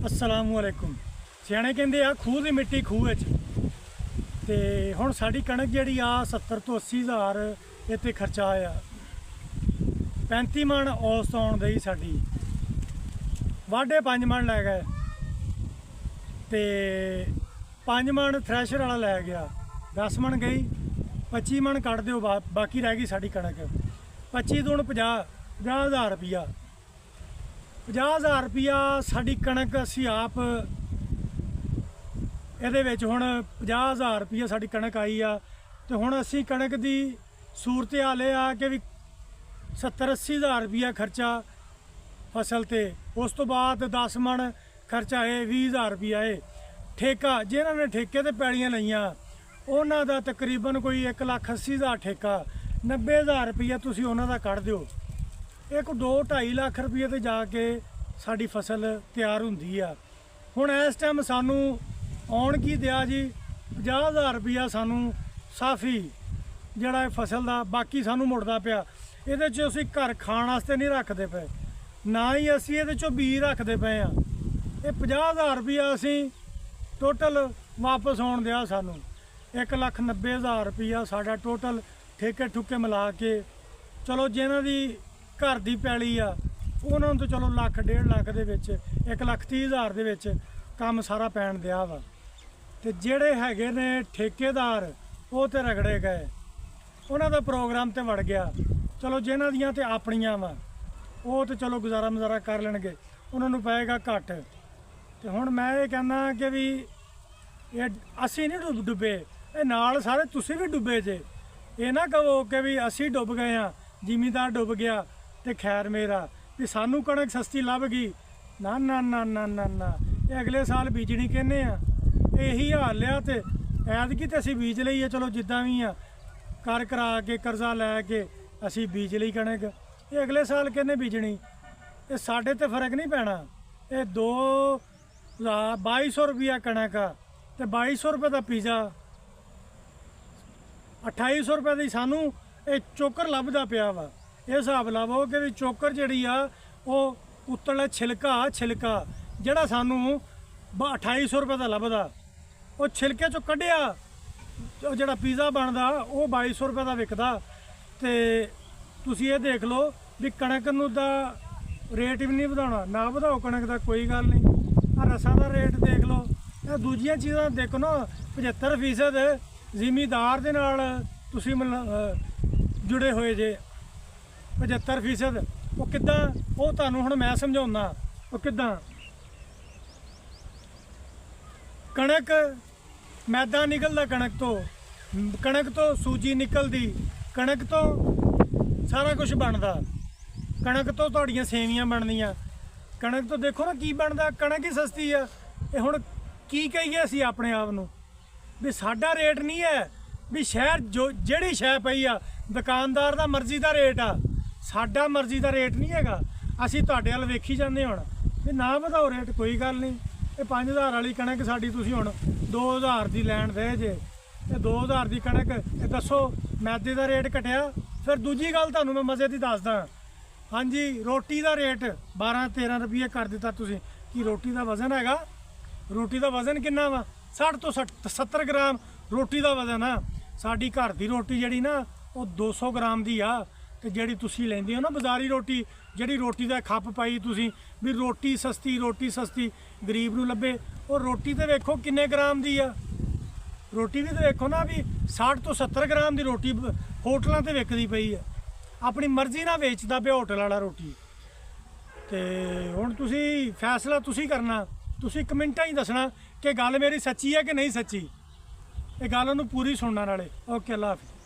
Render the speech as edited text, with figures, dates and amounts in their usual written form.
अस्सलामुअलैकुम। सियाणे कहंदे आ खूह की मिट्टी खूह ते हुण साडी कणक जिहड़ी आ 70 तो 80 हज़ार इत्ते खर्चा आया। 35 मन औसत आउण दई साडी, वाढे 5 मन लै गए ते 5 मन थ्रैशर वाला लै गया, 10 मन गई, 25 मन कट दिओ, बाकी रह गई साडी कणक। 25 दूण 50,000 रुपया, 50,000 रुपया साडी कणक असी आप ਇਹਦੇ ਵਿੱਚ ਹੁਣ 50,000 रुपया साडी कणक आई आ। तो हुण असी कणक की सूरत हाल आ कि भी 70-80 हज़ार रुपया खर्चा फसल ते, उस तो बाद 10 मन खर्चा है, 20,000 रुपया है ठेका। जिन्होंने ठेके ते पैड़ियां लईयां उन्हां दा तकरीबन कोई 1,80,000 ठेका, 90,000 रुपया तुसीं उन्हां दा कढ दिओ। एक 2-2.5 लाख रुपये ते जाके साडी फसल तैयार हुंदी आ। हुण इस टाइम सानू आउण की दिया जी 50,000 रुपया सानू साफी जिहड़ा फसल का बाकी सानू मुड़दा पिया। इहदे च असीं घर खाण वास्ते नहीं रखते पे, ना ही असीं इहदे चों बीज रखते पे आ। ये 50,000 रुपया असीं टोटल वापस आउण दिया सानू 1,90,000 रुपया साडा टोटल ठेके ठुके मिला के। चलो जिन्हां दी घर दी पैली आ उन्हां नूं तो चलो 1,00,000 1.5 लाख दे विच 1,30,000 दे विच काम सारा पैण दिया वा। ते जिहड़े हैगे ने ठेकेदार वो तो रगड़े गए, उन्हां दा प्रोग्राम तो वड़ गया। चलो जिन्हां दियां ते अपनियां वा वो तो चलो गुजारा मुजारा कर लेणगे, उन्हां नूं पएगा घट। ते हुण मैं ये कहना कि भी ये असीं नहीं डुबे, ये नाल सारे तुसीं भी डुबे जे। ये ना कहो कि भी असीं डुब गए हाँ, जिमीदार डुब गया तो खैर मेरा भी सानू कणक सस्ती लभ गई। ना ना ना ना ना ना, ये अगले साल बीजनी कहने आ, यही हाल आ। तो ऐतकी तो असीं बीज लईए, चलो जिद्दां भी आ कर करा के कर्जा लैके असीं बीज लई कणक। ये अगले साल कहने बीजनी, ये साडे ते फर्क नहीं पैना। ये 2,2200 रुपया कणक आ ते 2,200 रुपये का पीज़ा, 2,800 रुपये की सानू ये चोकर लभदा पिया वा। ये हिसाब लावो कि भी चोकर जिहड़ी आ वो उत्तला छिलका जिहड़ा सानू 2,800 रुपये का लभदा, वो छिलके चों कढ़िया जिहड़ा पीज़ा बनदा वो 2,200 रुपये का विकदा। ते तुसीं ये देख लो भी कणक नूं दा रेट भी नहीं वधाउणा, ना वधाओ कणक का, कोई गल नहीं। आ रसां दा रेट देख लो, दूजियां चीज़ां देखो ना। 75% जिमीदार दे नाल तुसीं जुड़े होए जे। 75% वो किद्दां, वो तुहानूं हुण मैं समझाउणा वो किद्दां। कणक मैदा निकलदा, कणक तो सूजी निकलदी, कणक तो सारा कुछ बनदा, कणक तो तुहाड़ियां सेवियां बनदियां, कणक तो देखो ना की बनदा। कणक ही सस्ती आ। ये हुण की कहिए असीं अपने आप नूं भी साडा रेट नहीं है, भी शहर जो जिहड़ी शै पई आ दुकानदार दा मर्जी दा रेट आ, साडा मर्जी दा रेट नहीं हैगा। असीं तुहाडे वल वेखी जांदे हुण भी ना वधाओ रेट, कोई गल नहीं। ये 5,000 वाली कणक साडी तुसीं हुण 2,000 दी लैण दे जे। ये 2,000 दी कणक, ये दसो मैदे दा रेट घटिया। फिर दूजी गल तुहानूं मैं मज़े दी दसदा, हाँ जी, रोटी दा रेट 12-13 रुपये कर दिता तुसीं। कि रोटी दा वजन हैगा? रोटी दा वजन किन्ना वा? 60 तो 70 ग्राम रोटी दा वजन आ। साडी घर दी रोटी जिहड़ी ना वो 200 ग्राम दी आ। ते जिहड़ी तुसीं लैंदे हो ना बाज़ारी रोटी, जिहड़ी रोटी दा खप पाई तुसीं भी रोटी सस्ती गरीब नूं लभे, और रोटी तो वेखो किन्ने ग्राम दी आ। रोटी भी तो वेखो ना भी 60 तो 70 ग्राम की रोटी होटलों ते विकदी पई है। अपनी मर्जी नाल वेचदा पिया होटल वाला रोटी। ते हुण तुसीं फैसला तुसीं करना, तुसीं कमेंटां ही दसना कि गल मेरी सच्ची है कि नहीं सच्ची। ये गल नूं पूरी सुनना नाले। ओके, अल्लाह हाफिज़।